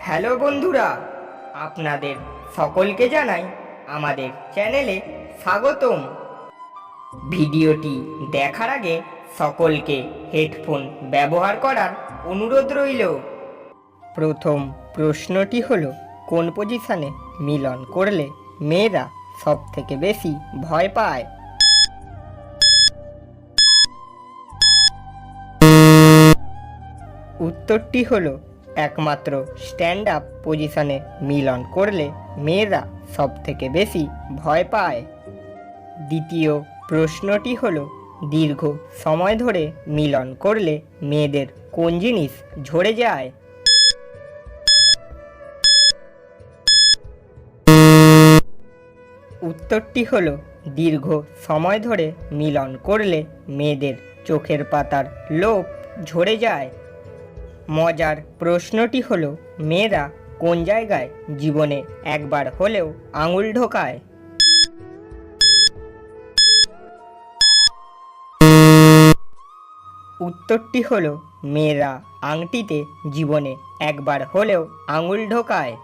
Hello বন্ধুরা, আপনাদের সকলকে জানাই আমাদের চ্যানেলে স্বাগতম। ভিডিওটি দেখার আগে সকলকে হেডফোন ব্যবহার করার অনুরোধ রইল। প্রথম প্রশ্নটি হলো, কোন পজিশনে মিলন করলে মেয়েরা সব থেকে বেশি ভয় পায়? উত্তরটি হলো, একমাত্র স্ট্যান্ড আপ পজিশনে মিলন করলে মেয়েরা সব থেকে বেশি ভয় পায়। দ্বিতীয় প্রশ্নটি হলো, দীর্ঘ সময় ধরে মিলন করলে মেয়েদের কোন জিনিস ঝরে যায়? উত্তরটি হলো, দীর্ঘ সময় ধরে মিলন করলে মেয়েদের চোখের পাতার লোভ ঝরে যায়। মজার প্রশ্নটি হলো, মেয়েরা কোন জায়গায় জীবনে একবার হলেও আঙুল ঢোকায়? উত্তরটি হলো, মেয়েরা আংটিতে জীবনে একবার হলেও আঙুল ঢোকায়।